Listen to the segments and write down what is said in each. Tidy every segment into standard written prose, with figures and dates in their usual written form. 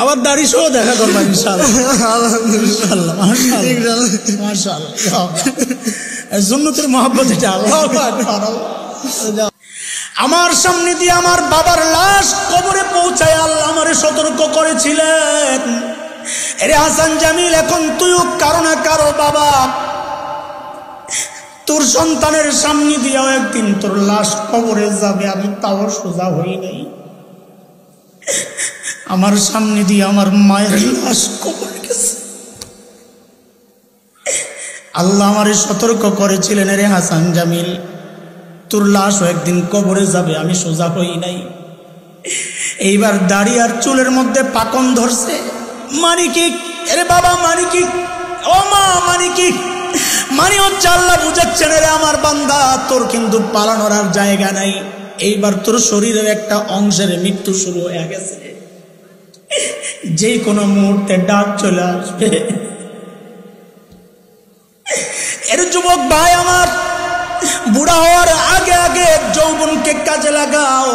আবার দাড়ি সহ দেখা করবা ইনশাআল্লাহ। মাশাআল্লাহ সুন্নতের মহব্বত এটা। আমার সামনে দিয়ে আমার বাবার লাশ কবরে পৌঁছায় আল্লাহ আমারে সতর্ক করেছিলেন, এরে হাসান জামিল, এখন তুইও কারো না কারো বাবা, তোর সন্তানের সামনে দিয়েও একদিন তোর লাশ কবরে যাবে। আমি তাও সোজা হই নাই, আমার সামনে দিয়ে আমার মায়ের লাশ কবরে গেছে। আল্লাহ আমারে সতর্ক করেছিলেন, এরে হাসান জামিল, তোর লাশও একদিন কবরে যাবে, আমি সোজা হই নাই। এইবার দাড়ি আর চুলের মধ্যে পাকন ধরছে। মানে কি? এরে বাবা মানে কি? ও মা মানে কি? মানে হচ্ছে আল্লাহ বুঝাচ্ছেন, রে আমার বান্দা, তোর কিন্তু পালানোর আর জায়গা নাই। এইবার তোর শরীরের একটা অংশের মৃত্যু শুরু হয়ে গেছে, যে কোনো মুহূর্তে ডাক চলে আসবে। এর যুবক ভাই আমার, বুড়া হওয়ার আগে আগে যৌবনকে কাজে লাগাও,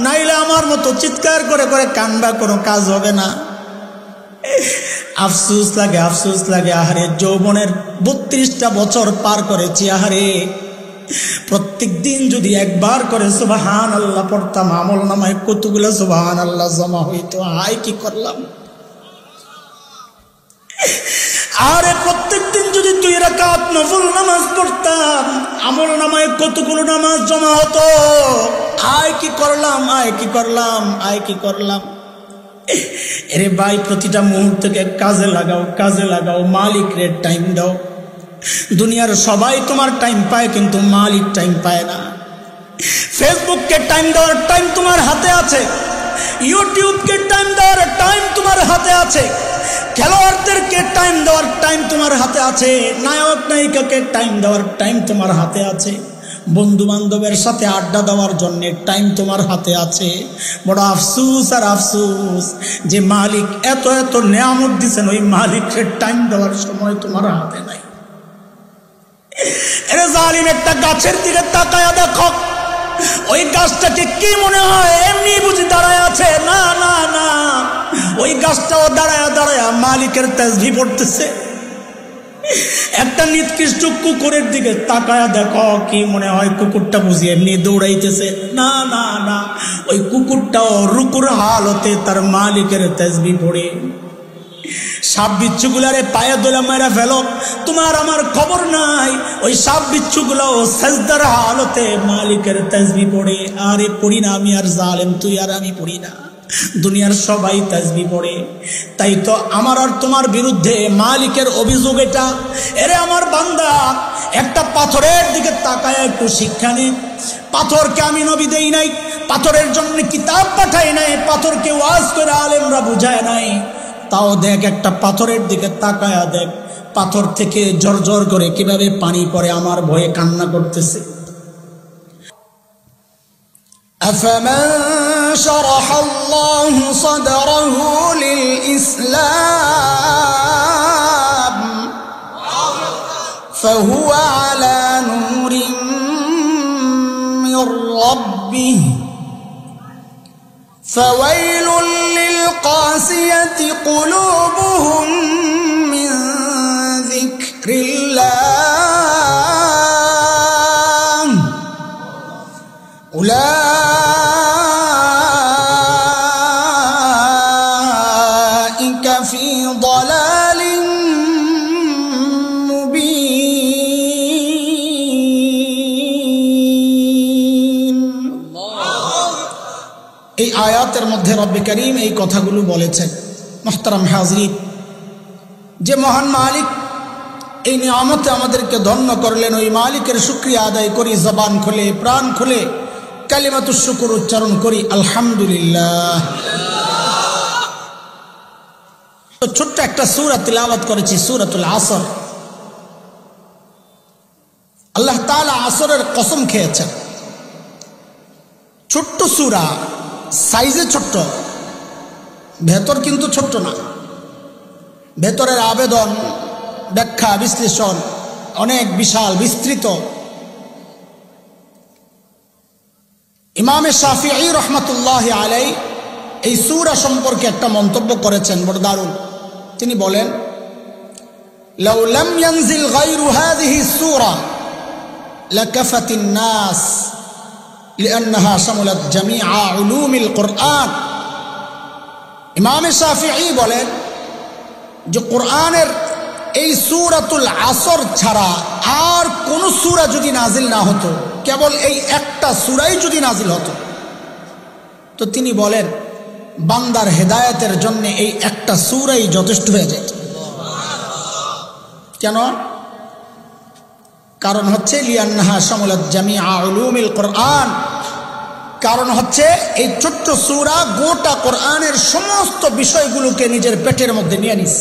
নাইলে আমার মতো চিৎকার করে করে কান্না, কোনো কাজ হবে না। আফসোস লাগে, আফসোস লাগে, আহারে যৌবনের 32টা বছর পার করেছি, আহারে প্রত্যেক দিন যদি একবার করে সুবহানাল্লাহ পড়তাম, আমল নামায় কতগুলো সুবহানাল্লাহ জমা হইতো। হাই কি করলাম! আরে প্রত্যেক দিন যদি 2 রাকাত নফল নামাজ পড়তাম, আমল নামায় কতগুলো নামাজ জমা হতো। আয় কি করলাম, আয় কি করলাম, আয় কি করলাম! এরে ভাই, প্রতিটা মুহূর্তকে কাজে লাগাও, কাজে লাগাও, মালিকরে টাইম দাও। দুনিয়ার সবাই তোমার টাইম পায়, কিন্তু মালিক টাইম পায় না। ফেসবুককে টাইম দেওয়ার টাইম তোমার হাতে আছে, ইউটিউবকে টাইম দেওয়ার টাইম তোমার হাতে আছে, খেলোয়াড়দেরকে টাইম দেওয়ার টাইম তোমার হাতে আছে, নায়ক নায়িকাকে টাইম দেওয়ার টাইম তোমার হাতে আছে, বন্ধু বান্ধবের সাথে আড্ডা দেওয়ার জন্য টাইম তোমার হাতে আছে। বড় আফসোস আর আফসোস যে মালিক এত এত নিয়ামত দিচ্ছেন, ওই মালিকের টাইম দেওয়ার সময় তোমার হাতে নাই। এরে জালিম, একটা গাছের দিকে তাকায়া দেখো, ওই গাছটাকে কি মনে হয় এমনি বুঝি দাঁড়ায় আছে? না না না, ওই গাছটাও দাঁড়ায়া দাঁড়ায়া মালিকের তাসবিহ পড়তেছে। একটা নিকৃষ্ট কুকুরের দিকে তাকায়া দেখো, কি মনে হয় কুকুরটা বুঝি এমনি দৌড়াইতেছে? না না না, ওই কুকুরটাও রুকুর হালতে তার মালিকের তাসবিহ পড়ে। সাপ বিচ্ছুগুলারে পায়ে দোলা মেরা ফেলো, তোমার আমার খবর নাই, ওই সাপ বিচ্ছুগুলাও সাজদার হালতে মালিকের তাসবিহ পড়ে। আরে পড়ি না আমি আর জালেম, তুই আর আমি পড়ি না, দুনিয়ার সবাই তাসবিহ পড়ে। তাই তো আমার আর তোমার বিরুদ্ধে মালিকের অভিযোগ এটা। এরে আমার বান্দা, একটা পাথরের দিকে তাকায় একটু শিক্ষা নে। পাথরকে আমি নবী দেই নাই, পাথরের জন্য কিতাব পাঠাই নাই, পাথরকে ওয়াজ করে আলেমরা বুঝায় নাই। তাও দেখ, একটা পাথরের দিকে তাকায়া দেখ, পাথর থেকে ঝরঝর করে কিভাবে পানি পড়ে, আমার ভয়ে কান্না করতেছে। أفمن شرح الله صدره للإسلام فهو على نور من ربه فويل للقاسية قلوبهم من ذكر الله أولئك في ضلال مبين। এই আয়াতের মধ্যে রব্বে করিম এই কথাগুলো বলেছেন। মুহতারাম হাজরিন, যে মহান মালিক এই নিয়ামতে আমাদেরকে ধন্য করলেন, ওই মালিকের শুকরিয়া আদায় করি, জবান খুলে প্রাণ খুলে কালিমাতুশ শুকর উচ্চারণ করি, আলহামদুলিল্লাহ। তো ছোট্ট একটা সূরা তিলাওয়াত করেছি, সূরাতুল আসর। আল্লাহ তাআলা আসরের কসম খেয়েছেন। ছোট্ট সূরা, সাইজে ছোট্ট, ভেতর কিন্তু ছোট্ট না। ভেতরের আবেদন, ব্যাখ্যা, বিশ্লেষণ অনেক বিশাল, বিস্তৃত। ইমামে শাফিঈ রহমাতুল্লাহি আলাইহি এই সূরা সম্পর্কে একটা মন্তব্য করেছেন বড় দারুণ। তিনি বলেন, লাউ লাম ইয়ানজিল গায়রু হাযিহি সূরা লাকাফাতিন নাস লিআন্নাহা শামালাত জামিআ উলুমিল কুরআন। ইমামে শাফিঈ বলেন যে কোরআনের এই সূরাতুল আসর ছাড়া আর কোন সূরা যদি নাজিল না হতো, কেবল এই একটা সূরাই যদি নাজিল হতো, তো তিনি বলেন বান্দার হেদায়েতের জন্য এই একটা সূরাই যথেষ্ট হয়ে যেত। কেন? কারণ হচ্ছে লিআন্নাহা শামালাত জামিআ উলুমিল কুরআন। কারণ হচ্ছে এই ছোট্ট সূরা গোটা কোরআনের সমস্ত বিষয়গুলোকে নিজের পেটের মধ্যে নিয়ে নিস।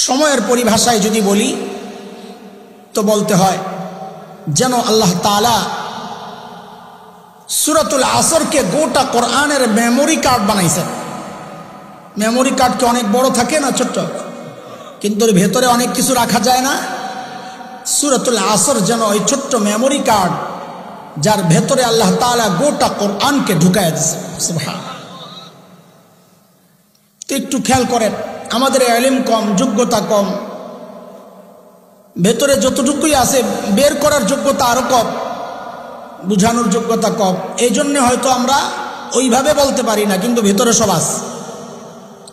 সময়ের পরিভাষায় যদি বলি তো বলতে হয় যেন আল্লাহ তাআলা সূরাতুল আসরকে গোটা কোরআনের মেমোরি কার্ড বানাইছেন। মেমোরি কার্ড কি অনেক বড় থাকে না ছোট্ট, কিন্তু এর ভেতরে অনেক কিছু রাখা যায় না। সূরাতুল আসর যেন ওই ছোট্ট মেমোরি কার্ড, যার ভেতরে আল্লাহ তাআলা গোটা কোরআনকে ঢুকায় দিয়েছে। সুবহানাল্লাহ। তো একটু খেয়াল করেন, আমাদের ইলম কম, যোগ্যতা কম, ভেতরে যতটুকুই আছে বের করার যোগ্যতা আরো কম, বুঝানোর যোগ্যতা কম। এই জন্য হয়তো আমরা ওইভাবে বলতে পারি না, কিন্তু ভেতরে সব আছে,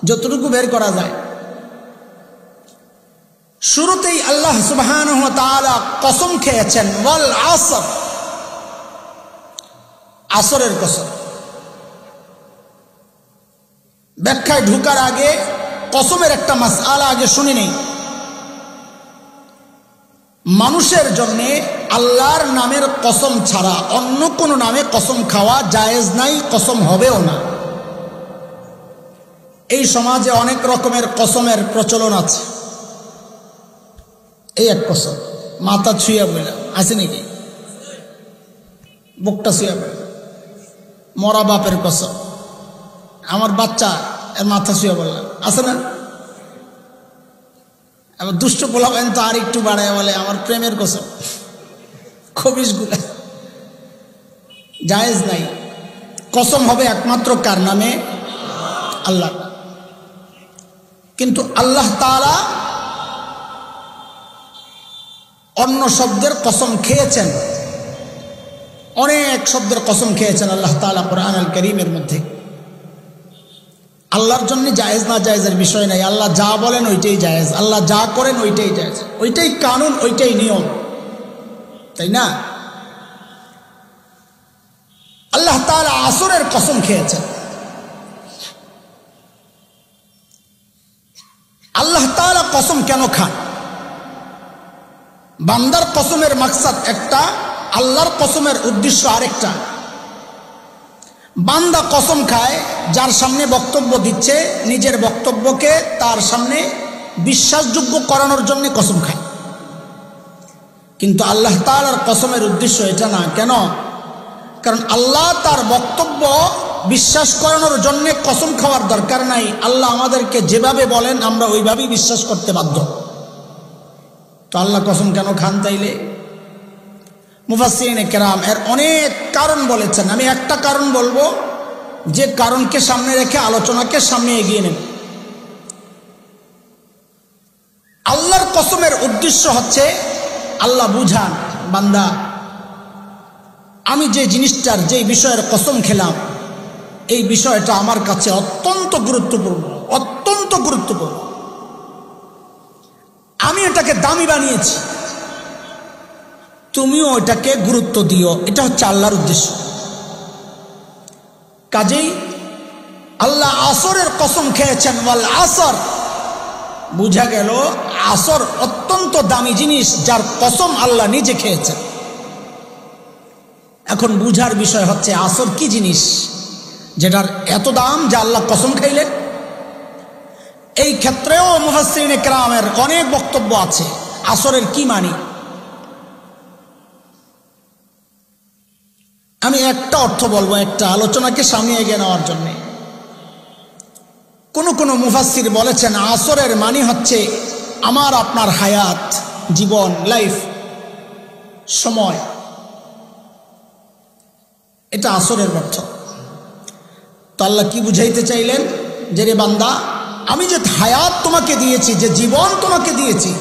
যতটুকু বের করা যায়। শুরুতেই আল্লাহ সুবহানাহু ওয়া তাআলা কসম খেয়েছেন, ওয়াল আসর, আসরের কসম। ব্যাখ্যায় ঢুকার আগে কসমের একটা মাসআলা আগে শুনে নেই। মানুষের জন্য আল্লাহর নামের কসম ছাড়া অন্য কোনো নামে কসম খাওয়া জায়েজ নাই, কসম হবেও না। এই সমাজে অনেক রকমের কসমের প্রচলন আছে। এই এক কসম, মাথা ছুঁয়া বললাম, আছে নাকি? বুকটা ছুঁয়া বললাম, মরা বাপের কসম, আমার বাচ্চা এর মাথা ছুঁয়া বললাম, আছে না? আবার দুষ্ট পোলাবেন তো আর একটু বাড়ায় বলে আমার প্রেমের কসম। খবিশগুলা জায়েজ নাই। কসম হবে একমাত্র কার নামে? আল্লাহ। কিন্তু আল্লাহ তাআলা অন্য শব্দের কসম খেয়েছেন, অনেক শব্দের কসম খেয়েছেন আল্লাহ তাআলা কোরআনুল কারীমের মধ্যে। আল্লাহর জন্য জায়েজ না জায়েজের বিষয় নাই। আল্লাহ যা বলেন ওইটাই জায়েজ, আল্লাহ যা করেন ওইটাই জায়েজ, ওইটাই কানুন, ওইটাই নিয়ম, তাই না? আল্লাহ তাআলা আসরের কসম খেয়েছেন। আল্লাহ তাআলা কসম কেন খান? বান্দার কসমের মাকসাদ একটা, আল্লাহর কসমের উদ্দেশ্য আরেকটা। বান্দা কসম খায় যার সামনে বক্তব্য দিচ্ছে, নিজের বক্তব্যকে তার সামনে বিশ্বাসযোগ্য করানোর জন্য কসম খায়। কিন্তু আল্লাহ তাআলার কসমের উদ্দেশ্য এটা না। কেন? কারণ আল্লাহ তার বক্তব্য বিশ্বাস করানোর জন্য কসম খাওয়ার দরকার নাই। আল্লাহ আমাদেরকে যেভাবে বলেন আমরা ওইভাবেই বিশ্বাস করতে বাধ্য। তো আল্লাহ কসম কেন খান তাইলে? মুফাসসিরিনে কেরাম এর অনেক কারণ বলেছেন। আমি একটা কারণ বলবো, যে কারণকে সামনে রেখে আলোচনাকে সামনে এগিয়ে নেব। আল্লাহর কসমের উদ্দেশ্য হচ্ছে আল্লাহ বুঝান, বান্দা আমি যে জিনিসটার, যে বিষয়ের কসম খেলাম, এই বিষয়টা আমার কাছে অত্যন্ত গুরুত্বপূর্ণ, অত্যন্ত গুরুত্বপূর্ণ। আমি এটাকে দামি বানিয়েছি, তুমিও এটাকে গুরুত্ব দিও। এটা হচ্ছে আল্লাহর উদ্দেশ্য। কাজেই আল্লাহ আসরের কসম খেয়েছেন, ওয়াল আসর। বুঝা গেল আসর অত্যন্ত দামি জিনিস, যার কসম আল্লাহ নিজে খেয়েছেন। এখন বুঝার বিষয় হচ্ছে আসর কি জিনিস যেটার এত দাম যে আল্লাহ কসম খাইলেন। এই ক্ষেত্রেও মুফাসসিরিনে কেরামের অনেক বক্তব্য আছে আসরের কি মানি। আমি একটা অর্থ বলবো, একটা আলোচনাকে সামনে এগিয়ে নেওয়ার জন্য। কোন মুফাসসির বলেছেন আসরের মানি হচ্ছে আমার আপনার হায়াত, জীবন, লাইফ, সময়। এটা আসরের অর্থ। তো আল্লাহ কি বুঝাইতে চাইলেন? যে রে বান্দা, আমি যে হায়াত তোমাকে দিয়েছি, যে জীবন তোমাকে দিয়েছি,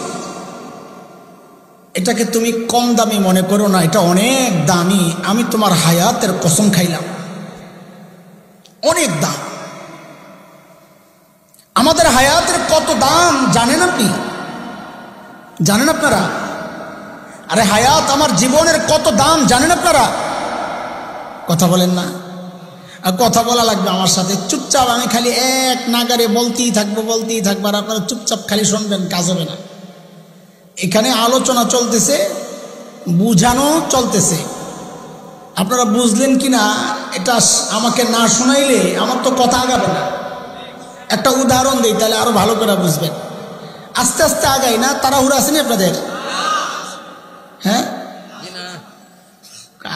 এটাকে তুমি কম দামি মনে করো না, এটা অনেক দামি। আমি তোমার হায়াতের কসম খাইলাম, অনেক দাম। আমাদের হায়াতের কত দাম জানেন আপনি? জানেন আপনারা? আরে হায়াত, আমার জীবনের কত দাম জানেন আপনারা? কথা বলেন না। আর কথা বলা লাগবে আমার সাথে। চুপচাপ আমি খালি এক নাগারে বলতেই থাকবো আর আপনারা চুপচাপ খালি শুনবেন, কাজ হবে না। এখানে আলোচনা চলতেছে, বুঝানো চলতেছে। আপনারা বুঝলেন কি না এটা আমাকে না শোনাইলে আমার তো কথা আগাবে না। একটা উদাহরণ দিই, তাহলে আরো ভালো করে বুঝবেন। আস্তে আস্তে আগাই না, তাড়াহুড়া আসেনি আপনাদের? হ্যাঁ,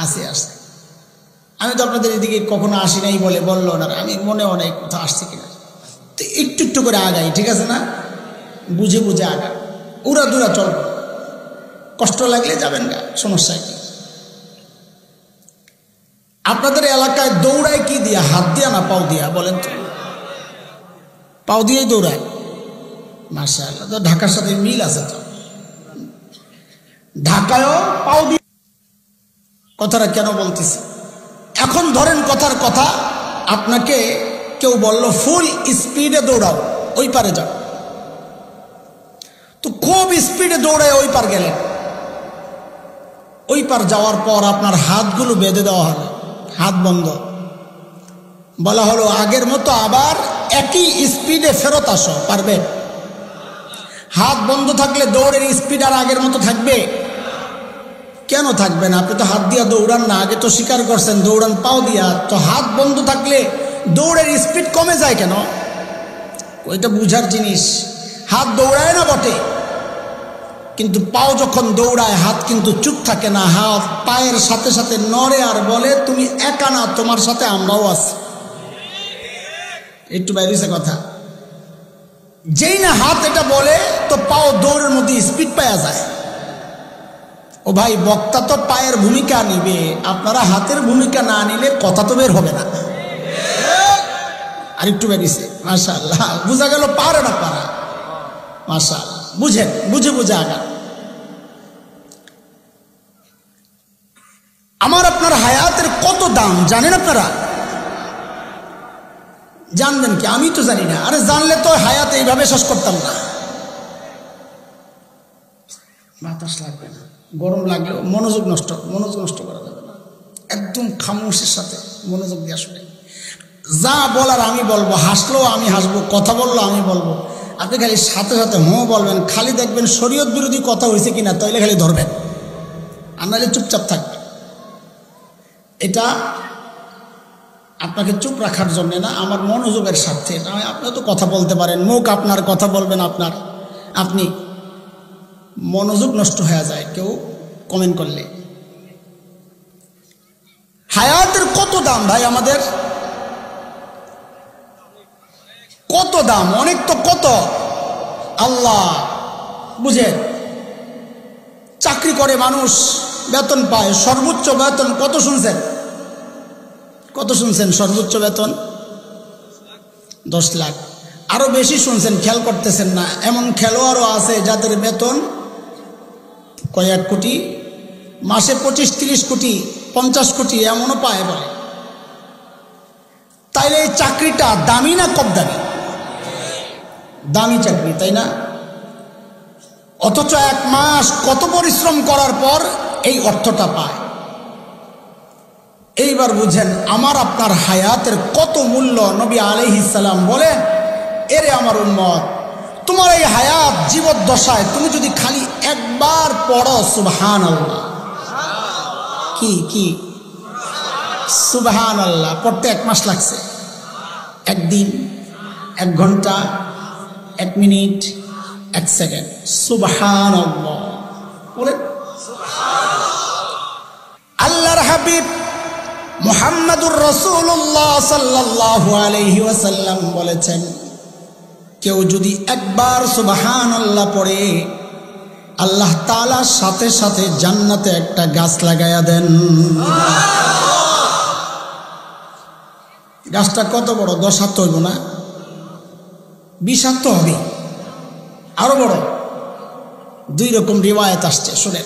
আসে আসে। আমি তো আপনাদের এদিকে কখনো আসি নাই বলে বললো না, আমি মনে অনেক কোথাও আসছে কিনা। তো একটু একটু করে আগাই, ঠিক আছে না? বুঝে বুঝে আগা, উড়া দুরা চল। কষ্ট লাগলে যাবেন গা, সমস্যা কি? আপনাদের এলাকায় দৌড়ায় কি দিয়া? হাত দিয়া না পাও দিয়া? বলেন তো। পাও দিয়েই দৌড়ায়। মাশাআল্লাহ, তো ঢাকার সাথে মিল আছে তো। ঢাকায়ও পাও দিয়ে। কথাটা কেন বলতেছি? এখন ধরেন কথার কথা, আপনাকে কেউ বলল ফুল স্পিডে দৌড়াও, ওই পারে যাও। তো খুব স্পিডে দৌড়ায় ওই পার গেলেন। ওই পার যাওয়ার পর আপনার হাতগুলো বেঁধে দেওয়া হলো, হাত বন্ধ। বলা হলো আগের মতো আবার একই স্পিডে ফেরত আসো, পারবে? হাত বন্ধ থাকলে দৌড়ের স্পিড আর আগের মতো থাকবে? কেন থাকবে না? আপনি তো হাত দিয়া দৌড়ান না, আগে তো স্বীকার করছেন দৌড়ান পাও দিয়া। তো হাত বন্ধ থাকলে দৌড়ের স্পিড কমে যায় কেন? ওইটা বুঝার জিনিস। হাত দৌড়ায় না বটে, কিন্তু পাও যখন দৌড়ায় হাত কিন্তু চুপ থাকে না। হাত পায়ের সাথে সাথে নড়ে আর বলে তুমি একা না, তোমার সাথে আমরাও আছি। একটু বাইরেছে কথা। যেই না হাত এটা বলে, তো পাও দৌড়ের মধ্যে স্পিড পাওয়া যায়। ও ভাই, বক্তা তো পায়ের ভূমিকা নিবে, আপনারা হাতের ভূমিকা না নিলে কথা তো বের হবে না। আর একটু বেরিয়েছে, মাশাআল্লাহ। বুঝা গেল পারে না পারা, মাশাআল্লাহ। বুঝেন, বুঝে বুঝে আগা। আমার আপনার হায়াতের কত দাম জানেন আপনারা? জানবেন কি? আমি তো জানি না। আরে জানলে তো হায়াত এইভাবে শেষ করতাম না। বাতাস লাগবে না, গরম লাগলেও মনোযোগ নষ্ট করা যাবে না। একদম খামোশের সাথে মনোযোগ দিয়ে শুনে। যা বলার আমি বলবো, হাসলেও আমি হাসবো, কথা বললো আমি বলবো। আপনি খালি সাথে সাথে হ্যাঁ বলবেন। খালি দেখবেন শরীয়ত বিরোধী কথা হয়েছে কিনা, তাইলে খালি ধরবেন, আর নাহলে চুপচাপ থাকবেন। এটা আপনাকে চুপ রাখার জন্য না, আমার মনোযোগের স্বার্থে। আপনিও তো কথা বলতে পারেন, মুখ আপনার, কথা বলবেন আপনার। আপনি মনোযোগ নষ্ট হয়ে যায় কেউ কমেন্ট করলে। হায়াতের কত দাম ভাই, আমাদের কত দাম, অনেক তো। কত আল্লাহ বুঝে। চাকরি করে মানুষ, বেতন পায়, সর্বোচ্চ বেতন কত শুনছেন? কত শুনছেন? সর্বোচ্চ বেতন 10 লাখ। আরো বেশি শুনছেন, খেয়াল করতেছেন না। এমন খেলোয়াড়ও আছে যাদের বেতন কয়েক কোটি, মাসে 25-30 কোটি, 50 কোটি এমনও পায় বলে। তাইলে এই চাকরিটা দামি না কম দামি? দামি চাকরি, তাই না? অথচ 1 মাস কত পরিশ্রম করার পর এই অর্থটা পায়। এইবার বুঝেন আমার আপনার হায়াতের কত মূল্য। নবী আলাইহিস সালাম বলেন, এরে আমার উম্মত, তোমার এই হায়াত জীবদ্দশায় তুমি যদি খালি একবার পড়ো সুবহানাল্লাহ। কি সুবহানাল্লাহ পড়তে 1 মাস লাগছে, 1 দিন, 1 ঘন্টা, 1 মিনিট, 1 সেকেন্ড। সুবহানাল্লাহ বলেন। আল্লাহর হাবিব মুহাম্মাদুর রাসূলুল্লাহ সাল্লাল্লাহু আলাইহি ওয়াসাল্লাম বলেছেন, কেউ যদি একবার সুবহানাল্লাহ পড়ে, আল্লাহ তাআলা সাথে সাথে জান্নাতে একটা গাছ লাগায়া দেন। গাছটা কত বড়? 10 হাত হইব না? 20 হাত তো হবে, আরো বড়। 2 রকম রিওয়ায়াত আসছে, শুনেন।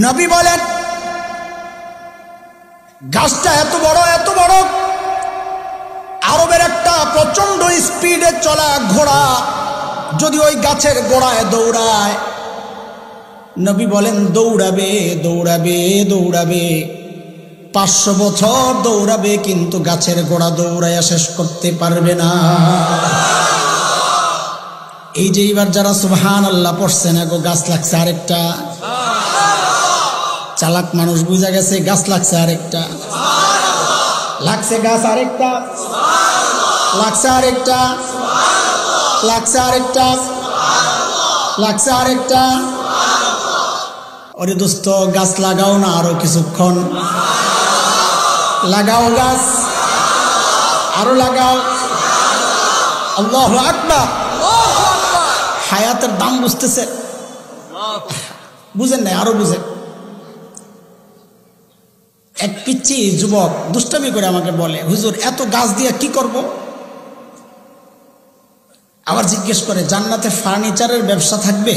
নবী বলেন গাছটা এত বড়, এত বড়, আরবের একটা প্রচন্ড স্পিডে চলা ঘোড়া যদি ওই গাছের গোড়ায় দৌড়ায়, নবী বলেন দৌড়াবে দৌড়াবে দৌড়াবে, 500 বছর দৌড়াবে, কিন্তু গাছের গোড়া দৌড়াইয়া শেষ করতে পারবে না। এই যে এবার যারা সুবহানাল্লাহ পড়ছেন, গো গাছ লাগছে আরেকটা। চালাক মানুষ বুঝা গেছে গাছ লাগছে আরেকটা, লাগছে গাছ আরেকটা, লাগছে আরেকটা, লাগছে আরেকটা, লাগছে আরেকটা। ওরে দোস্ত, গাছ লাগাও না আরো কিছুক্ষণ, লাগাও গাছ, আরো লাগাও। আল্লাহু আকবার। হায়াতের দাম বুঝতেছে? বুঝেন নাই? আরো বুঝেন। এক পিচ্ছি যুবক দুষ্টামি করে আমাকে বলে, হুজুর এত গাছ দিয়ে কি করব? আবার জিজ্ঞেস করে, জান্নাতে ফার্নিচারের ব্যবসা থাকবে?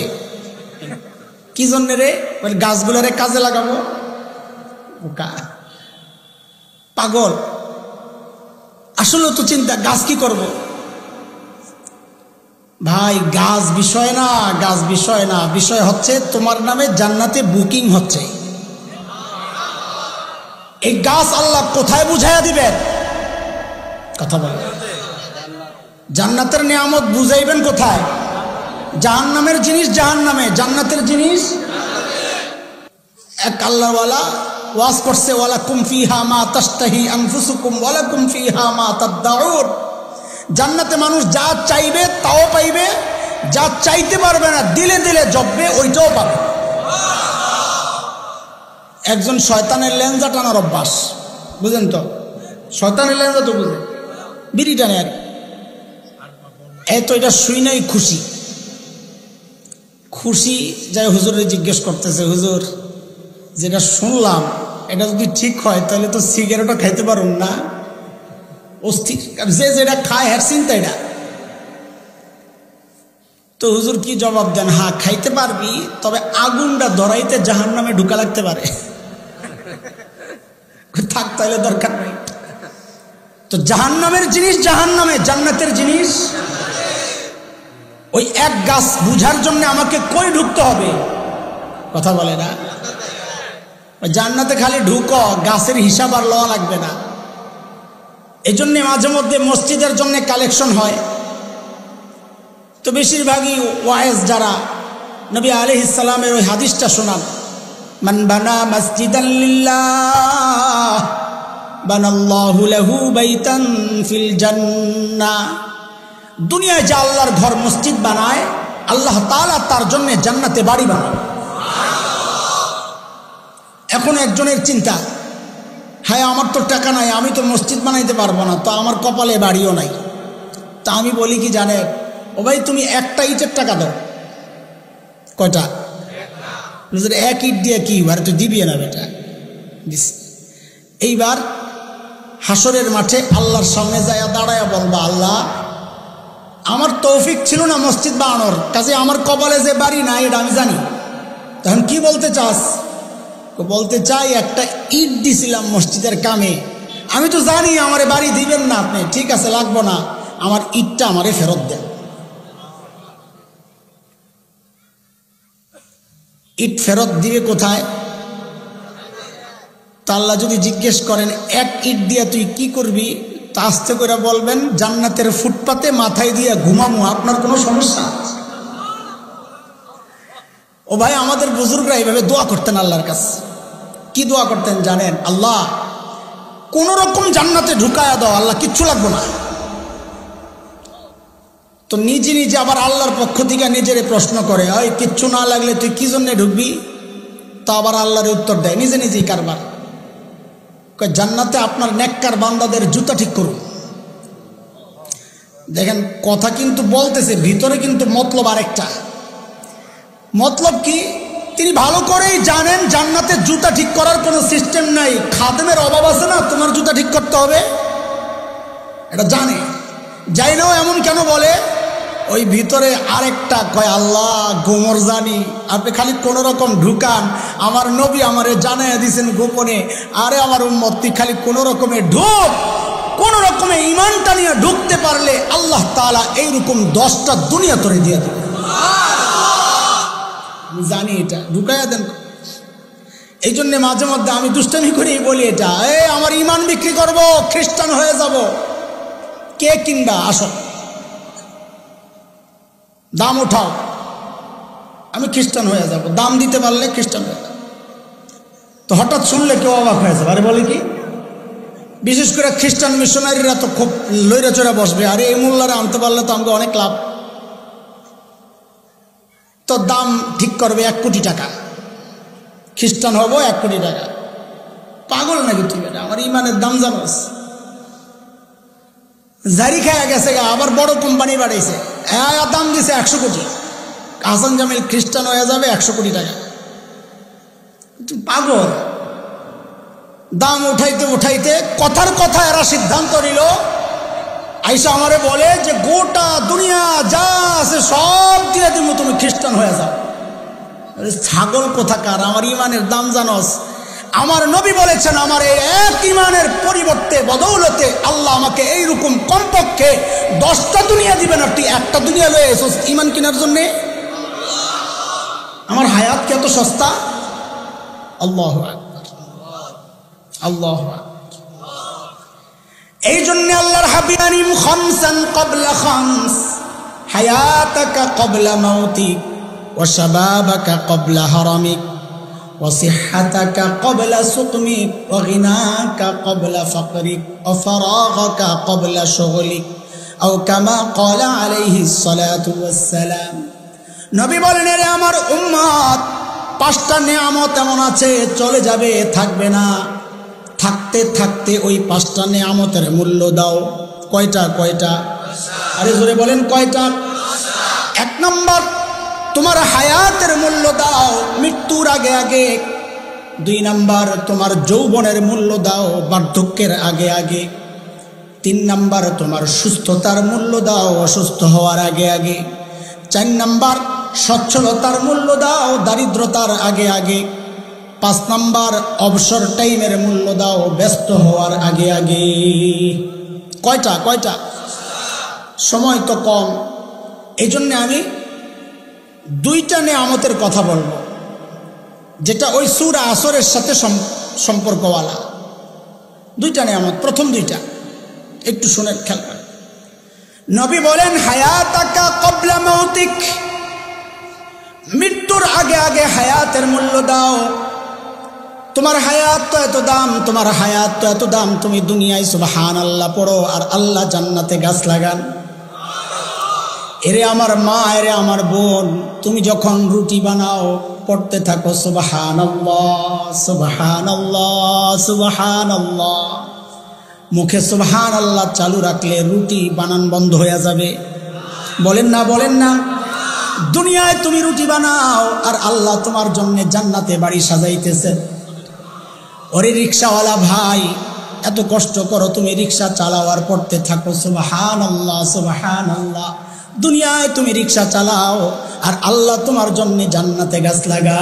কি জন্য রে? বলে গাছগুলোরে কাজে লাগাবো। পাগল, আসলে তো চিন্তা, গাছ কি করব? ভাই গাছ বিষয় না, গাছ বিষয় না, বিষয় হচ্ছে তোমার নামে জান্নাতে বুকিং হচ্ছে। এই গাছ আল্লাহ কোথায় বুঝাইয়া দিবেন? কথা বলেন। জান্নাতের নিয়ামত বুঝাইবেন কোথায়? জাহান্নামের জিনিস জাহান্নামে, জান্নাতের জিনিস। এক আল্লাহওয়ালা ওয়াজ করছে, ওয়ালাকুম ফিহা মা তাশতাহি আনফুসুকুম ওয়ালাকুম ফিহা মা তাদদাউন। জান্নাতে মানুষ যা চাইবে তাও পাইবে, যা চাইতে পারবে না দিলে দিলে জপবে ওইটাও পাবে। একজন শয়তানের লেঞ্জা টানার অভ্যাস, বুঝেন তো? শয়তানের লেঞ্জা তো বুঝে, বিড়ি টানে আর। তো এটা শুই নাই খুশি, খুশি যাই হুজুরে জিজ্ঞেস করতেছে, হুজুর যেটা শুনলাম এটা যদি ঠিক হয় তাহলে তো সিগারেটও খাইতে পারুন না। অস্থির, যে যেটা খায় হ্যার চিন্তা এটা। তো হুজুর কি জবাব দেন? হ্যাঁ খাইতে পারবি, তবে আগুনটা ধরাইতে জাহান্নামে ঢুকা লাগতে পারে। থাক তাহলে দরকার নেই। তো জাহান্নামের জিনিস জাহান্নামে, জান্নাতের জিনিস। ওই এক গাছ বুঝার জন্য আমাকে কই ঢুকতে হবে? কথা বলে না। জান্নাতে খালি ঢুকো, গাছের হিসাব আর লওয়া লাগবে না। এই জন্যে মাঝে মধ্যে মসজিদের জন্য কালেকশন হয়, তো বেশিরভাগই ওয়াইজ যারা নবী আলাইহিস সালামের ওই হাদিসটা শোনান, মান বানা মসজিদান লিল্লাহ বানাল্লাহু লাহু বাইতান ফিল জান্নাহ। দুনিয়ায় যে আল্লাহর ঘর মসজিদ বানায়, আল্লাহ তাআলা তার জন্য জান্নাতে বাড়ি বানায়। এখন একজনের চিন্তা, হ্যাঁ আমার তো টাকা নাই, আমি তো মসজিদ বানাইতে পারবো না, তো আমার কপালে বাড়িও নাই। তা আমি বলি কি জানেন, ও ভাই তুমি একটা ইটের টাকা দাও। কয়টা? এক ইট দিয়ে কি এবার তুই দিবি না বেটা। এইবার হাসরের মাঠে আল্লাহর সামনে যাইয়া দাঁড়ায়া বলবা, আল্লাহ আমার তৌফিক ছিল না মসজিদ বানানোর, কাজে আমার কপালে যে বাড়ি নাই এটা আমি জানি। তখন কি বলতে চাস? বলতে চাই একটা ইট দিছিলাম মসজিদের কামে, আমি তো জানি আমারে বাড়ি দিবেন না আপনি, ঠিক আছে লাগবো না, আমার ইটটা আমারে ফেরত দেন। ইট ফেরত দিবে কোথায়? তা আল্লাহ যদি জিজ্ঞেস করেন এক ইট দিয়ে তুই কি করবি, তা আস্তে করে বলবেন জান্নাতের ফুটপাতে মাথায় দিয়ে ঘুমামু, আপনার কোনো সমস্যা? ও ভাই আমাদের বুজুর্গরা এইভাবে দোয়া করতেন আল্লাহর কাছে। কি দোয়া করতেন জানেন? আল্লাহ কোন রকম জান্নাতে ঢুকায়া দাও, আল্লাহ কিচ্ছু লাগবে না। তো নিজে নিজে আবার আল্লাহর পক্ষ থেকে নিজের প্রশ্ন করে, ওই কিচ্ছু না লাগলে তুই কি জন্য ঢুকবি? তো আবার আল্লাহর উত্তর দেয় নিজে নিজেই কারবার। জান্নাতে আপনার নেককার বান্দাদের জুতা ঠিক করুন। দেখেন কথা কিন্তু বলতেছে, ভিতরে কিন্তু মতলব আরেকটা। মতলব কি? তিনি ভালো করেই জানেন জান্নাতে জুতা ঠিক করার কোনো সিস্টেম নাই। খাদেমের অভাব আছে না, তোমার জুতা ঠিক করতে হবে। এটা জানে, জানেও এমন কেন বলে? ওই ভিতরে আরেকটা কয় আল্লাহ গোমর জানি, আপনি খালি কোনো রকম ঢুকান, আমার নবী আমারে জানাইয়া দিয়েছেন গোপনে, আরে আমার উম্মত তুই খালি কোনো রকমে ঢুক, কোনো রকমে ইমানটা নিয়ে ঢুকতে পারলে আল্লাহ তাআলা এইরকম 10টা দুনিয়া তোরে দিয়ে দেবে। আমি জানি এটা, ঢুকাইয়া দেন। এই জন্যে মাঝে মধ্যে আমি দুষ্টামি করেই বলি এটা, আমার ইমান বিক্রি করব, খ্রিস্টান হয়ে যাব। কে কিনবা? আসো, দাম উঠাও, আমি খ্রিস্টান হয়ে যাব, দাম দিতে পারলে খ্রিস্টান হয়ে যাব। তো হঠাৎ শুনলে কেউ অবাক হয়ে যাবে, আরে বলে কি? বিশেষ করে খ্রিস্টান মিশনারিরা তো খুব লইরা চড়া বসবে, আরে এই মোল্লারা আনতে পারলে তো আমাকে অনেক লাভ। তো দাম ঠিক করবে 1 কোটি টাকা, খ্রিস্টান হব 1 কোটি টাকা। পাগল নাকি তুই? আমার ইমানের দাম জানোস? জারি খায়া গেছে, আবার বড় কোম্পানি বাড়াইছে, দাম দিছে 100 কোটি। হাসান জামিল খ্রিস্টান হয়ে যাবে 100 কোটি টাকা। পাগল। দাম উঠাইতে উঠাইতে কথার কথা এরা সিদ্ধান্ত নিল, আইসা আমারে বলে যে গোটা দুনিয়া যা আছে সব দিয়ে দিব, তুমি খ্রিস্টান হয়ে যাও। ছাগল কোথাকার, আমার ইমানের দাম জানোস? আমার নবী বলেছেন আমার এই এক ইমানের পরিবর্তে বদৌলতে আল্লাহ আমাকে এইরকম কমপক্ষে 10টা দুনিয়া দিবেন, আর তুই একটা দুনিয়া লয়ে এসোস ইমান কেনার জন্যে? আমার হায়াত কি এত সস্তা? আল্লাহু আকবার, আল্লাহু আকবার। এই জন্য আল্লাহর হাবিব খামসান ক্বাবলা খামস, হায়াতাকা ক্বাবলা মাউতিক ওয়া শাবাবাকা ক্বাবলা হারামিক ওয়া সিহহাতাকা ক্বাবলা সুকমিক ওয়া গিনাকা ক্বাবলা ফাকরিক ওয়া ফারাগাকা ক্বাবলা শুগলিক আও কামা ক্বালা আলাইহিস সালাতু ওয়াস সালাম। নবী বলেন, রে আমার উম্মত, 5টা নিয়ামত এমন আছে চলে যাবে, থাকবে না। থাকতে থাকতে ওই 5টা নিয়ামতের মূল্য দাও। কয়টা? কয়টা? আরে জোরে বলেন, কয়টা? 1 নম্বর, তোমার হায়াতের মূল্য দাও মৃত্যুর আগে আগে। 2 নম্বর, তোমার যৌবনের মূল্য দাও বার্ধক্যের আগে আগে। 3 নম্বর, তোমার সুস্থতার মূল্য দাও অসুস্থ হওয়ার আগে আগে। 4 নম্বর, সচ্ছলতার মূল্য দাও দারিদ্রতার আগে আগে। 5 নম্বর, অবসর টাইমের মূল্য দাও ব্যস্ত হওয়ার আগে আগে। কয়টা? কয়টা? সময় তো কম, এই জন্য আমি 2টা নিয়ামতের কথা বলবো, যেটা ওই সূরা আসরের সাথে সম্পর্কওয়ালা। 2টা নিয়ামত, প্রথম 2টা একটু শুনে খেয়াল করেন। নবী বলেন, হায়াতাকা ক্বাবলা মাউতিক, মৃত্যুর আগে আগে হায়াতের মূল্য দাও। তোমার হায়াত তো এত দাম, তোমার হায়াত তো এত দাম, তুমি দুনিয়ায় সুবহানাল্লাহ পড়ো আর আল্লাহ জান্নাতে গাছ লাগান। এরে আমার মা, এরে আমার বোন, তুমি যখন রুটি বানাও পড়তে থাকো সুবহানাল্লাহ সুবহানাল্লাহ সুবহানাল্লাহ। মুখে সুবহানাল্লাহ চালু রাখলে রুটি বানান বন্ধ হয়ে যাবে। বলেন না? বলেন না? দুনিয়ায় তুমি রুটি বানাও আর আল্লাহ তোমার জন্য জান্নাতে বাড়ি সাজাইতেছে। ওরে রিকশাওয়ালা ভাই, এত কষ্ট করো, তুমি রিকশা চালাও আর পড়তে থাকো সুবহানাল্লাহ সুবহানাল্লাহ। দুনিয়ায় তুমি রিকশা চালাও আর আল্লাহ তোমার জন্য জান্নাতে গাছ লাগা।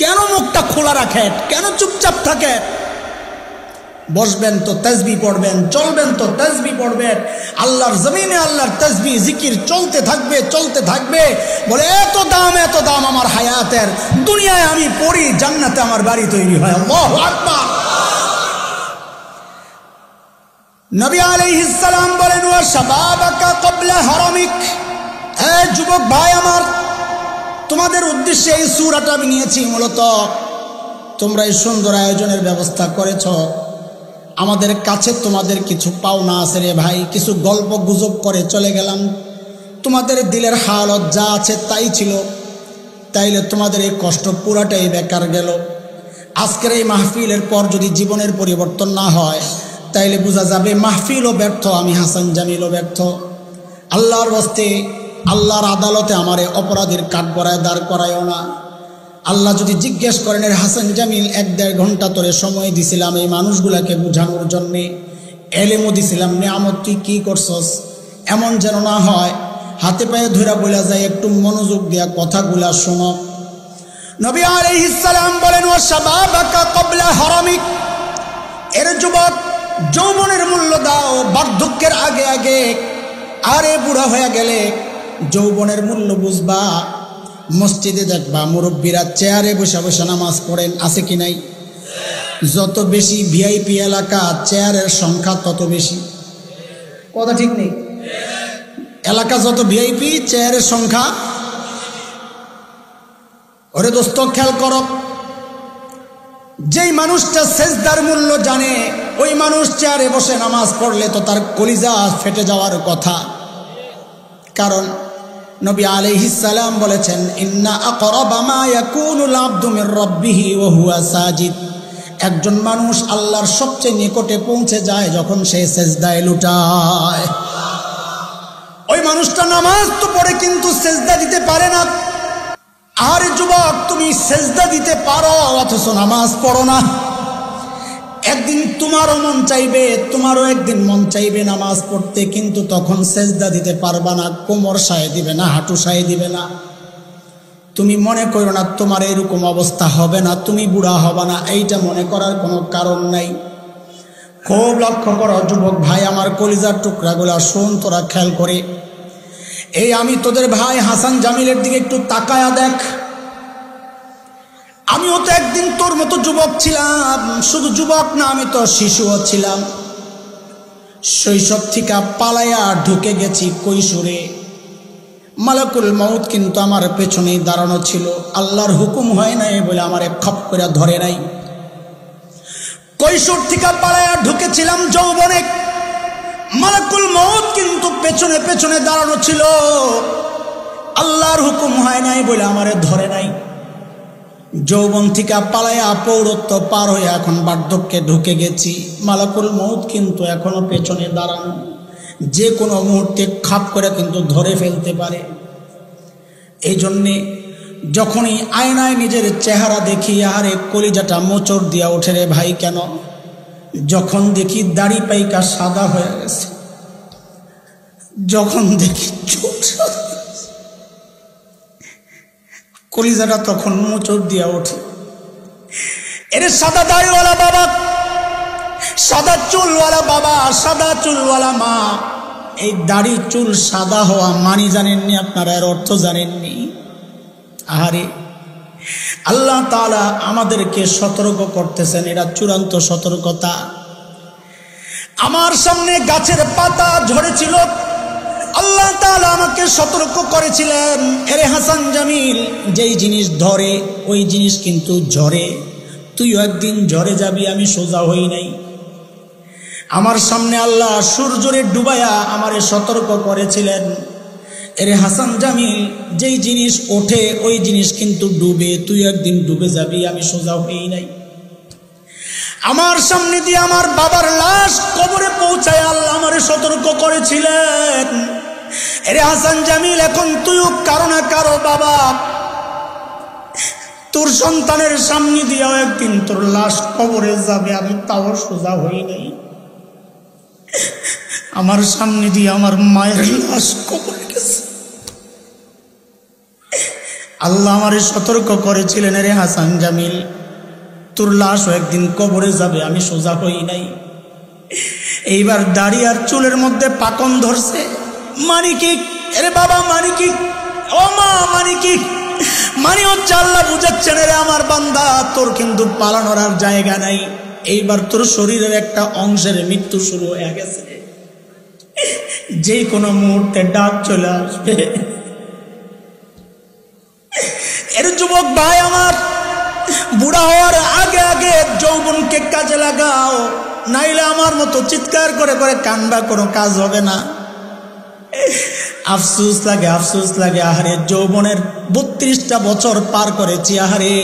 কেন মুখটা খোলা রাখেন? কেন চুপচাপ থাকেন? বসবেন তো তাসবিহ পড়বেন, চলবেন তো তাসবিহ পড়বেন। আল্লাহর জমিনে আল্লাহর তাসবিহ জিকির চলতে থাকবে, চলতে থাকবে। বলে এত দাম আমার হায়াতের, দুনিয়ায় আমি পড়ি, জান্নাতে আমার বাড়ি তৈরি হয়। আল্লাহু আকবার। নবী আলাইহিস সালাম বলেন, ওয়া শাবাবাকা ক্বাবলা হারামিক। যুবক ভাই আমার, তোমাদের উদ্দেশ্যে এই সূরাটা আমি নিয়েছি মূলত। তোমরা এই সুন্দর আয়োজনের ব্যবস্থা করেছ, আমাদের কাছে তোমাদের কিছু পাওনা আছে রে ভাই। কিছু গল্প গুজব করে চলে গেলাম, তোমাদের দিলের হালত যা আছে তাই ছিল, তাইলে তোমাদের এই কষ্ট পুরাটাই বেকার গেল। আজকের এই মাহফিলের পর যদি জীবনের পরিবর্তন না হয়, তাইলে বোঝা যাবে মাহফিলও ব্যর্থ, আমি হাসান জামিলও ব্যর্থ। আল্লাহর হস্তে, আল্লাহর আদালতে আমারে অপরাধীর কাঠগড়ায় দাঁড় করায়ও না। আল্লাহ যদি জিজ্ঞেস করেন, এর হাসান জামিল 1-1.5 ঘন্টা তোরে সময় দিছিলাম এই মানুষগুলাকে বুঝানোর জন্যে, এলেমও দিছিলাম, নিয়ামত তুই কি করছস? এমন যেন না হয় হাতে পায়ে ধরে বলা যায়, একটু মনোযোগ দেয়া কথাগুলা শোনো। নবী আলাইহিস সালাম বলেন, ওয়া শাবাবাকা ক্বাবলা হারামিক, এর যুবক যৌবনের মূল্য দাও বার্ধক্যের আগে আগে, আরে বুড়া হয়ে গেলে যৌবনের মূল্য বুঝবা। মসজিদে দেখবা মুরব্বীরা চেয়ারে বসে বসে নামাজ পড়েন, আছে কি নাই? যত বেশি ভিআইপি এলাকা চেয়ারের সংখ্যা তত বেশি, কথা ঠিক নেই? এলাকা যত ভিআইপি চেয়ারের সংখ্যা। ওরে দোস্ত খেয়াল করো, যেই মানুষটা সেজদার মূল্য জানে ওই মানুষ চেয়ারে বসে নামাজ পড়লে তো তার কলিজা ফেটে যাওয়ার কথা। কারণ নবী আলাইহিস সালাম বলেছেন, ইন্না আকরাবা মা ইয়াকুনুল আবদু মির রাব্বিহি ওয়া হুয়া সাজিদ, একজন মানুষ আল্লাহর সবচেয়ে নিকটে পৌঁছে যায় যখন সে সেজদায় লুটায়। ওই মানুষটা নামাজ তো পড়ে কিন্তু সেজদা দিতে পারে না। আর যুবক, তুমি সেজদা দিতে পারো অথচ নামাজ পড়ো না। একদিন তোমারও মন চাইবে, তোমারও একদিন মন চাইবে নামাজ পড়তে, কিন্তু তখন সেজদা দিতে পারবা না, কোমর সায় দিবে না, হাঁটু সায় দিবে না। তুমি মনে করো না তোমার এরকম অবস্থা হবে না, তুমি বুড়া হবা না, এইটা মনে করার কোনো কারণ নাই। খুব লক্ষ্য করো যুবক ভাই, আমার কলিজার টুকরাগুলা শোন, তোরা খেয়াল করে। এই আমি তোদের ভাই হাসান জামিলের দিকে একটু তাকায়া দেখ। আমিও তো একদিন তোর মতো যুবক ছিলাম, শুধু যুবক না, আমি তো শিশুও ছিলাম। শৈশব থেকে পালাইয়া ঢুকে গেছি কৈশোরে। মালাকুল মউত কিন্তু আমার পেছনেই দাঁড়ানো ছিল, আল্লাহর হুকুম হয় নাই বলে আমারে খপ করে ধরে নাই। কৈশোর থেকে পালাইয়া ঢুকেছিলাম যৌবনে, মালাকুল মউত কিন্তু পেছনে পেছনে দাঁড়ানো ছিল, আল্লাহর হুকুম হয় নাই বলে আমারে ধরে নাই। যৌবন থেকে পালাইয়া পৌরত্ব পার হয়ে এখন বার্ধক্যে ঢুকে গেছি, মালাকুল মউত কিন্তু এখনো পেছনে দাঁড়ানো, যে কোনো মুহূর্তে খাপ করে কিন্তু ধরে ফেলতে পারে। এই জন্যে যখনই আয়নায় নিজের চেহারা দেখি, আরে কলিজাটা মোচড় দিয়া ওঠে রে ভাই। কেন? যখন দেখি দাড়ি পাইকা সাদা হয়ে গেছে, যখন দেখি চোখ কলিজাটা তখন মোচড় দিয়া ওঠে। এর সাদা দাড়িওয়ালা বাবা, সাদা চুলওয়ালা বাবা, সাদা চুলওয়ালা মা, এই দাড়ি চুল সাদা হওয়া মানি জানেননি আপনারা, এর অর্থ জানেননি। আরে আল্লাহ তাআলা আমাদেরকে সতর্ক করতেছেন, এটা চূড়ান্ত সতর্কতা। আমার সামনে গাছের পাতা ঝরেছিল, আল্লাহ তাআলা আমাকে সতর্ক করেছিলেন, এরে হাসান জামিল, যেই জিনিস ধরে ওই জিনিস কিন্তু ঝরে, তুইও একদিন ঝরে যাবি। আমি সোজা হই নাই। আমার সামনে আল্লাহ সূর্যরে ডুবাইয়া আমারে সতর্ক করেছিলেন, এরে হাসান জামিল, যেই জিনিস ওঠে ওই জিনিস কিন্তু ডুবে, তুই একদিন ডুবে যাবি। আমি সোজা হই নাই। আমার সামনে দিয়ে আমার বাবার লাশ কবরে পৌঁছায় আল্লাহ আমারে সতর্ক করেছিলেন, এরে হাসান জামিল, এখন তুইও কারো না কারো বাবা, তোর সন্তানের সামনে দিয়েও একদিন তোর লাশ কবরে যাবে। আমি তাও সোজা হই নাই। আমার সামনে দিয়ে আমার মায়ের লাশ কবরে গেছে। আল্লাহ আমারে সতর্ক করেছিলেন, রে হাসান জামিল, তোর লাশও একদিন কবরে যাবে। আমি সোজা হই নাই। এইবার দাড়ি আর চুলের মধ্যে পাকন ধরছে। মানে কি? এরে বাবা, মানে কি? ও মা, মানে কি? মানে হচ্ছে আল্লাহ বুঝাচ্ছেন, রে আমার বান্দা, তোর কিন্তু পালানোর আর জায়গা নাই। এইবার তোর শরীরের একটা অংশের মৃত্যু শুরু হয়ে গেছে, যে কোনো মুহূর্তে ডাক চলে আসবে। এর যুবক ভাই আমার, বুড়া হওয়ার আগে আগে যৌবনকে কাজে লাগাও, নাইলে আমার মতো চিৎকার করে করে কান্না কোনো কাজ হবে না। আফসোস লাগে, আফসোস লাগে। আহারে, যৌবনের 32টা বছর পার করেছি। আহারে,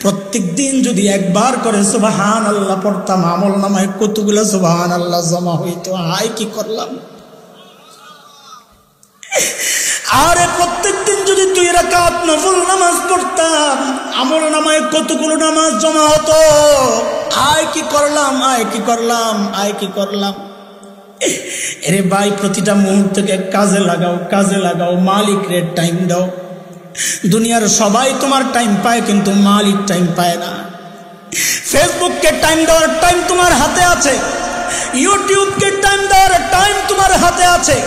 প্রত্যেক দিন যদি একবার করে সুবহানাল্লাহ পড়তাম, আমল নামায় কতগুলো সুবহানাল্লাহ জমা হইতো। হাই কি করলাম! আরে প্রত্যেক দিন যদি 2 রাকাত নফল নামাজ পড়তাম, আমল নামায় কতগুলো নামাজ জমা হতো। আয় কি করলাম, আয় কি করলাম, আয় কি করলাম। এরে ভাই, প্রতিটা মুহূর্তকে কাজে লাগাও, কাজে লাগাও। মালিকরে টাইম দাও। দুনিয়ার সবাই তোমার টাইম পায়, কিন্তু মালিক টাইম পায় না। ফেসবুককে টাইম দেওয়ার টাইম তোমার হাতে আছে, ইউটিউবকে টাইম দেওয়ার টাইম তোমার হাতে আছে,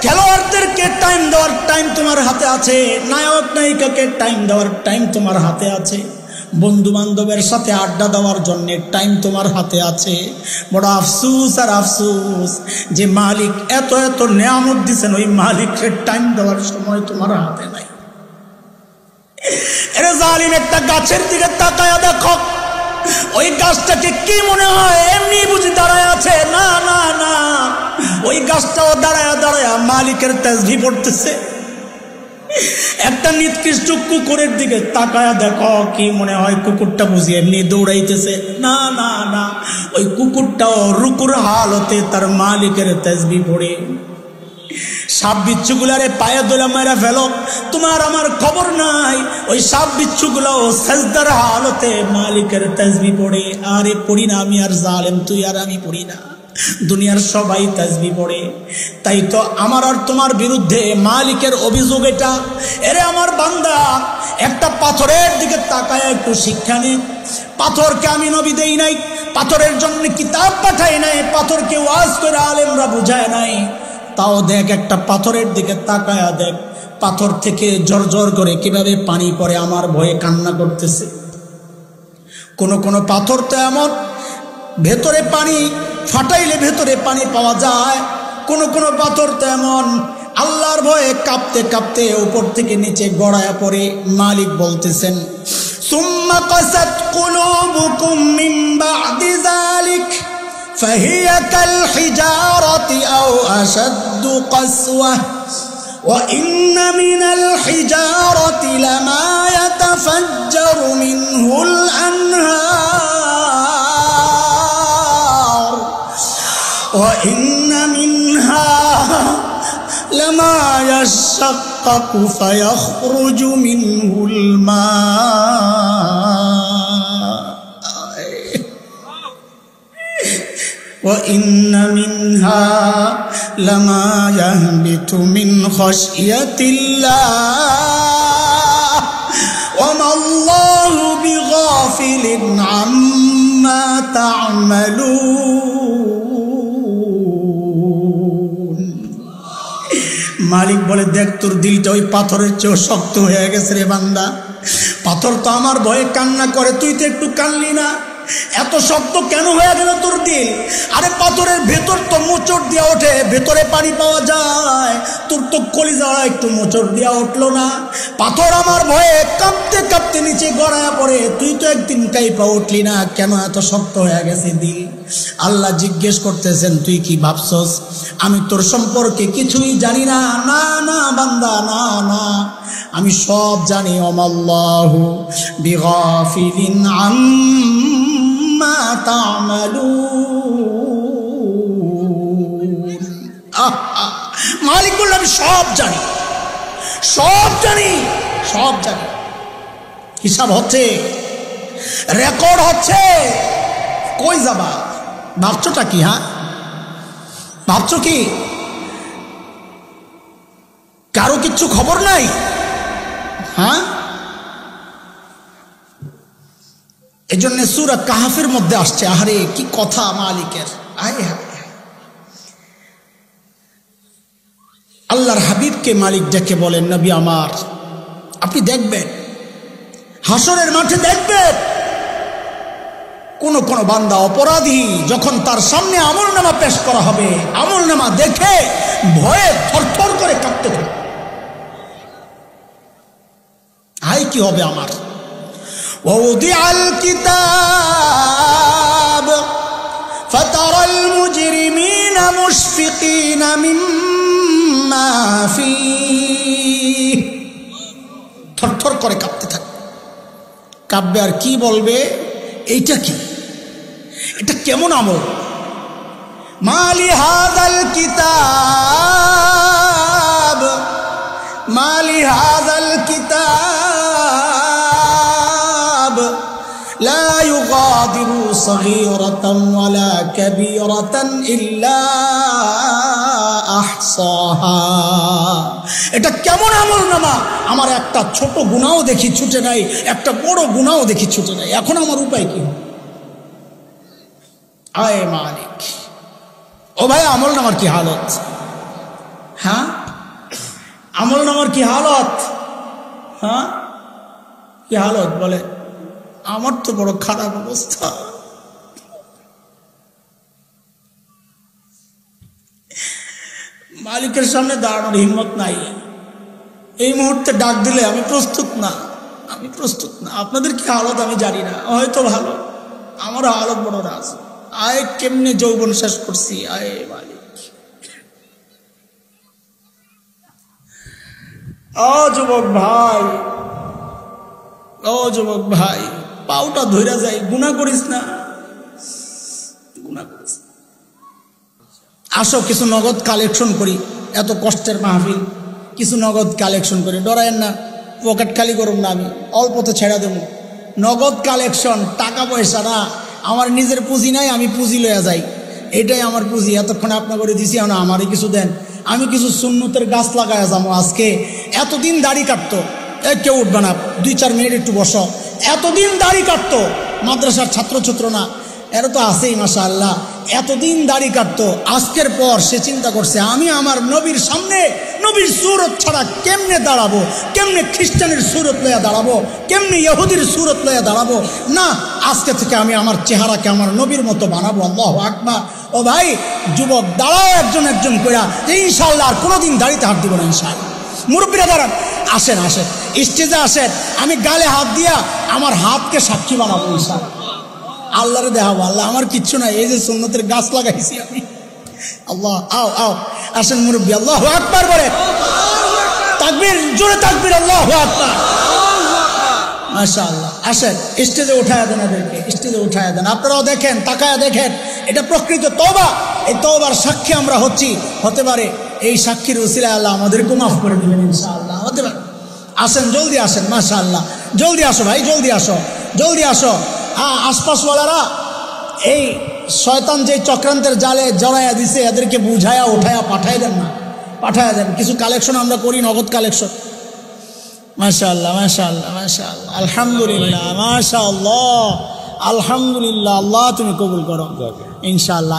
খেলোয়াড়দেরকে টাইম দেওয়ার টাইম তোমার হাতে আছে, নায়ক নায়িকাকে টাইম দেওয়ার টাইম তোমার হাতে আছে, বন্ধু বান্ধবের সাথে আড্ডা দেওয়ার জন্য টাইম তোমার হাতে আছে। বড় আফসুস আর আফসুস যে মালিক এত এত নিয়ামত দিচ্ছেন, ওই মালিকের টাইম দেওয়ার সময় তোমার হাতে নাই। এরে জালিম, একটা গাছের দিকে তাকায়া দেখো, ওই গাছটাকে কি মনে হয় এমনি বুঝি দাঁড়ায় আছে? না না না, ওই গাছটাও দাঁড়ায়া দাঁড়ায়া মালিকের তাসবিহ পড়তেছে। একটা নিকৃষ্ট কুকুরের দিকে তাকায়া দেখো, কি মনে হয় কুকুরটা বুঝি এমনি দৌড়াইতেছে? না না না, ওই কুকুরটাও রুকুর হালতে তার মালিকের তাসবিহ পড়ে। সাপ বিচ্ছুগুলারে পায়ে দোলা মেরা ফেলো, তোমার আমার খবর নাই। ওই সাপ বিচ্ছুগুলাও সাজদার হালতে মালিকের তাসবিহ পড়ে। আরে পড়ি না আমি আর জালেম, তুই আর আমি পড়ি না, দুনিয়ার সবাই তাসবিহ পড়ে। তাই তো আমার আর তোমার বিরুদ্ধে মালিকের অভিযোগ এটা। এরে আমার বান্দা, একটা পাথরের দিকে তাকায় একটু শিক্ষা নে। পাথরকে আমি নবী দেই নাই, পাথরের জন্য কিতাব পাঠাই নাই, পাথরকে ওয়াজ করে আলেমরা বুঝায় নাই। তাও দেখ, একটা পাথরের দিকে তাকায়া দেখ, পাথর থেকে ঝরঝর করে কিভাবে পানি পড়ে, আমার ভয়ে কান্না করতেছে। কোন কোন পাথর তো এমন, ভেতরে পানি ফাটাইলে ভেতরে পানি পাওয়া যায়। কোন কোন পাথর তো এমন, আল্লাহর ভয়ে কাঁপতে কাঁপতে উপর থেকে নিচে গড়ায়া পড়ে। মালিক বলতেছেন, সুম্মা কাসাত কুলুবুকুম মিন বা'দি যালিক فهي كالحجارة أو أشد قسوة وإن من الحجارة لما يتفجر منه الأنهار وإن منها لما يشقق فيخرج منه الماء وإن منها لما يهبط من خشية الله وما الله بغافل عما تعملون। মালিক বলে, দেখ তোর দিলটা ওই পাথরের চেয়েও শক্ত হয়ে গেছে রে বান্দা। পাথর তো আমার ভয়ে কান্না করে, তুই তো একটু কানলি না। এত শক্ত কেন হয়ে গেল তোর দিল? আরে পাথরের ভেতর তো মোচড় দিয়া ওঠে, ভেতরে পানি পাওয়া যায়, তোর তো কলিজা একটু মোচড় দিয়া উঠলো না। পাথর আমার ভয়ে কাঁপতে কাঁপতে নিচে গড়ায়া পড়ে, তুই তো একদিন কাইপা উঠলি না, কেন এত শক্ত হয়ে গেছে দিল? আল্লাহ জিজ্ঞেস করতেছেন, তুই কি ভাবছস আমি তোর সম্পর্কে কিছুই জানি না? না না বান্দা, না না, আমি সব জানি। ওমাল্লাহু বিগাফিলিন আম্মা তা'মালুন। মালিক বলল, আমি সব জানি, সব জানি, সব জানি। হিসাব হচ্ছে, রেকর্ড হচ্ছে। কই যাবা? ভাবছোটা কি? হ্যাঁ, ভাবছো কি কারো কিচ্ছু খবর নাই? হ্যাঁ, এই জন্য সূরা কাহফের মধ্যে আসছে, আহারে কি কথা মালিকের। আল্লাহর হাবিবকে মালিক ডেকে বলেন, নবী আমার, আপনি দেখবেন হাসরের মাঠে, দেখবেন কোন কোন বান্দা অপরাধী যখন তার সামনে আমলনামা পেশ করা হবে, আমলনামা দেখে ভয়ে থরথর করে কাঁপতে থাকে। আয় কি হবে আমার? ووضع الكتاب فترى المجرمين مشفقين مما فيه, থরথর করে কাঁপতে থাকে। কাঁপবে আর কি বলবে? এইটা কি? এটা কেমন আমল? মালি হাযাল কিতাব মালি হাযাল কিতাব লা ইউগাদিরু সগীরাতান ওয়ালা কাবীরাতান ইল্লা আহসাহা। এটা কেমন আমলনামা? আমার একটা ছোট গুনাহও দেখি ছুটে নাই, একটা বড় গুনাহও দেখি ছুটে নাই। এখন আমার উপায় কি? আয় মালিক, ও ভাই আমলনামার কি হালত? হ্যাঁ, আমলনামার কি হালত? হ্যাঁ, কি হালত বলে? আমার তো বড় খারাপ অবস্থা। মালিকের সামনে দাঁড়ানোর হিম্মত নাই। এই মুহূর্তে ডাক দিলে আমি প্রস্তুত না, আমি প্রস্তুত না। আপনাদের কি হালত আমি জানি না, হয়তো ভালো, আমার হালত বড় রাজ। আয় কেমনে যৌবন শেষ করছি, আয় মালিক। ও যুবক ভাই, ও যুবক ভাই, পাউটা ধইরা যাই, গুনাহ করিস না, গুনাহ করিস না। আসো কিছু নগদ কালেকশন করি, এত কষ্টের মাহফিল, কিছু নগদ কালেকশন করি। ডরায়েন না, পকেট খালি করুন না, আমি অল্পতে ছেড়া দেব। নগদ কালেকশন, টাকা পয়সা না, আমার নিজের পুঁজি নাই, আমি পুঁজি লইয়া যাই, এটাই আমার পুঁজি। এতক্ষণ আপনার করে দিছি, এখন আমারই কিছু দেন। আমি কিছু সুন্নতের গাছ লাগাইয়া যাবো আজকে। এতদিন দাড়ি কাটতো, কেউ উঠবে না, 2-4 মিনিট একটু বসো। এতদিন দাড়ি কাটতো, মাদ্রাসার ছাত্র না, এরা তো আছেই মাশাআল্লাহ। এতদিন দাড়ি কাটতো, আজকের পর সে চিন্তা করছে আমি আমার নবীর সামনে নবীর সুরত ছাড়া কেমনে দাঁড়াবো, কেমনে খ্রিস্টানের সুরত লইয়া দাঁড়াবো, কেমনে ইহুদির সুরত লইয়া দাঁড়াবো। না, আজকে থেকে আমি আমার চেহারাকে আমার নবীর মতো বানাবো। আল্লাহু আকবার। ও ভাই যুবক, দাঁড়াও একজন একজন কইরা, ইনশাআল্লাহ আর কোনোদিন দাড়িতে হাত দিব না ইনশাআল্লাহ। মুরব্বীরা দাঁড়ান, আসেন আসেন, স্টেজে আসেন। আমি গালে হাত দিয়া আমার হাতকে সাক্ষী বানাবো ইনশাআল্লাহ। আল্লাহরে দেখাবো, আল্লাহ আমার কিচ্ছু নাই, এই যে সুন্নতের গাছ লাগাইছি আমি। আল্লাহ, আও আও, আসেন মুরব্বী, আল্লাহু আকবার বলে, তাকবীর, জোরে তাকবীর, আল্লাহু আকবার, মাশাআল্লাহ। আসেন, স্টেজে উঠায়া দেন, এদেরকে স্টেজে উঠায়া দেন। আপনারাও দেখেন, তাকায়া দেখেন, এটা প্রকৃত তওবা। এই তওবার সাক্ষী আমরা হচ্ছি, হতে পারে এই সাক্ষীর উসিলায় আল্লাহ আমাদেরকে মাফ করে দিবেন ইনশাআল্লাহ, হতে পারে। আসেন, জলদি আসেন, মাশাআল্লাহ, জলদি আসো ভাই, জলদি আসো, জলদি আসো। আশপাশওয়ালারা এই শয়তান যে চক্রান্তের জালে জড়াইয়া দিছে, এদেরকে বুঝায়া উঠায়া পাঠাই দেন না, পাঠায়া দেন। কিছু কালেকশন আমরা করি, নগদ কালেকশন। মাশাআল্লাহ, মাশাআল্লাহ, মাশাআল্লাহ, আলহামদুলিল্লাহ, মাশাআল্লাহ, আলহামদুলিল্লাহ। আল্লাহ তুমি কবুল করো ইনশাআল্লাহ।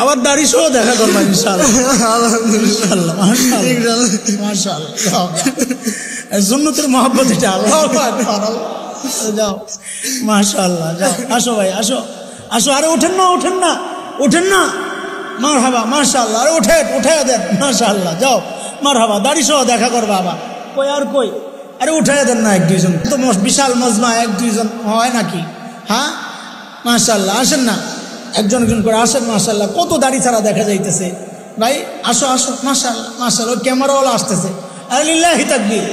আবার দাড়ি সহ দেখা করবা ইনশাআল্লাহ। সুন্নতের মহব্বত এটা। যাও, মাশাআল্লাহ, যাও, আসো ভাই, আসো আসো। আরে ওঠেন না, ওঠেন না, ওঠেন না, মারহাবা, মাশাআল্লাহ। আরে ওঠেন, উঠাইয়া দেন, মাশাআল্লাহ, যাও, মারহাবা। দাড়ি সহ দেখা করবা আবার, কই আর কই, আরে উঠাইয়া দেন না, 1-2 জন তো বিশাল মজমা, 1-2 জন হয় নাকি? হ্যাঁ, মাশাআল্লাহ, আসেন না, একজন একজন করে আসেন, মাশাআল্লাহ। কত দাড়ি ছাড়া দেখা যাইতেছে ভাই, আসো আসো, মাশাআল্লাহ, মাশাআল্লাহ। ক্যামেরাওয়ালা আসতেছে, আরে লিল্লাহি তাকবীর,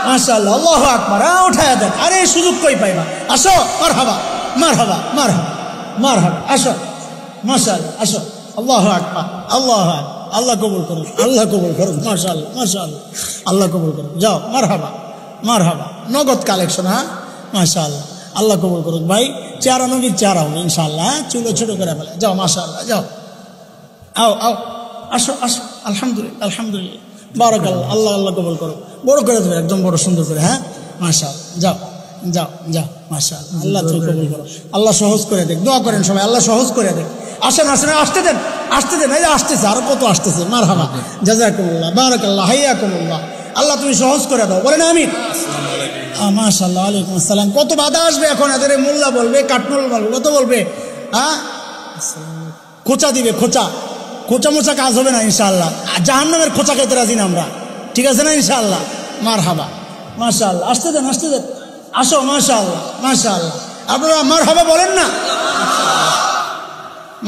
মাশাআল্লাহ, আল্লাহু আকবার। উঠাইয়া দেন, আরে সুযোগ কই পাইবা, আসো, মারহাবা, মারহাবা, মারহাবা, মারহাবা, আসো, মাশাআল্লাহ, আসো, আল্লাহু আকবার, আল্লাহু আকবার। আল্লাহ কবুল করুন, আল্লাহ কবুল করুন, মাশাআল্লাহ, মাশাআল্লাহ, আল্লাহ কবুল করুন। যাও, মারহাবা, মারহাবা, নগদ কালেকশন। হ্যাঁ, মাশাআল্লাহ, আল্লাহ কবুল করুন। ভাই চেহারা নবীর চেহারা হবে ইনশাআল্লাহ, চুলো ছোট করে ফেলে। যাও, মাশাআল্লাহ, যাও, আও আও, আসো আসো, আলহামদুলিল্লাহ, আলহামদুলিল্লাহ, বারাকাল্লাহ, আল্লাহ আল্লাহ কবুল করো, বড় করে দেবে, একদম বড় সুন্দর করে। হ্যাঁ, মাশাআল্লাহ, যাও যাও যাও, মাশাআল্লাহ, আল্লাহ তুমি কবুল করো, আল্লাহ সহজ করে দেখ। দোয়া করেন সবাই, আল্লাহ সহজ করে দেখ। আসেন আসেন, আসতে দেন, আসতে দেন, এই যে আসতেছে, আরো কত আসতেছে। মারহাবা, জাযাকুমুল্লাহ, বারাকাল্লাহ, হাইয়াকুমুল্লাহ, আল্লাহ তুমি সহজ করে দাও, বলেন আমিন। মাশাআল্লাহ, ওয়ালাইকুম আসসালাম। কত বাধা আসবে এখন, এদের মোল্লা বলবে, কাটনুল বলবে, কত বলবে, হ্যাঁ, খোঁচা দিবে, খোঁচা, খোঁচা মোচা কাজ হবে না ইনশাআল্লাহ। জাহান্নামের খোঁচা খেতে রাজি না আমরা, ঠিক আছে না ইনশাআল্লাহ। মারহাবা, মাশাআল্লাহ, আসতে দেন, আসতে দেন, আসো, মাশাআল্লাহ, মাশাআল্লাহ। আপনারা মারহাবা বলেন না?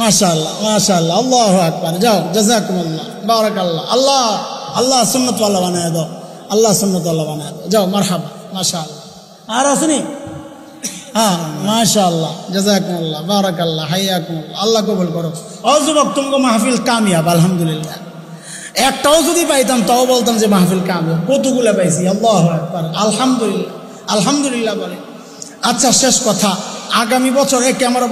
মাশাআল্লাহ, মাশাআল্লাহ, আল্লাহু আকবার। যাও, জাযাকুমুল্লাহ, বারাকাল্লাহ, আল্লাহ আল্লাহ সুন্নাত ওয়ালা বানায় দাও, আল্লাহ সুন্নাত ওয়ালা বানায় দাও। যাও, মারহাবা, মাশাআল্লাহ। আর আসেনি হ্যাঁ মাশাআল্লাহ, জাযাকুমুল্লাহ, বারাকাল্লাহ, হাইয়াকুমুল্লাহ, আল্লাহ কবুল করো। ও যুবক, তোমাকে মাহফিল কামিয়াব আলহামদুলিল্লাহ। একটাও যদি পাইতাম তাও বলতাম যে মাহফিল কামিয়াব। কতগুলো পাইছি, আল্লাহু আকবার, আলহামদুলিল্লাহ, আলহামদুলিল্লাহ বলে। আচ্ছা, শেষ কথা, আগামী বছরে ক্যামেরা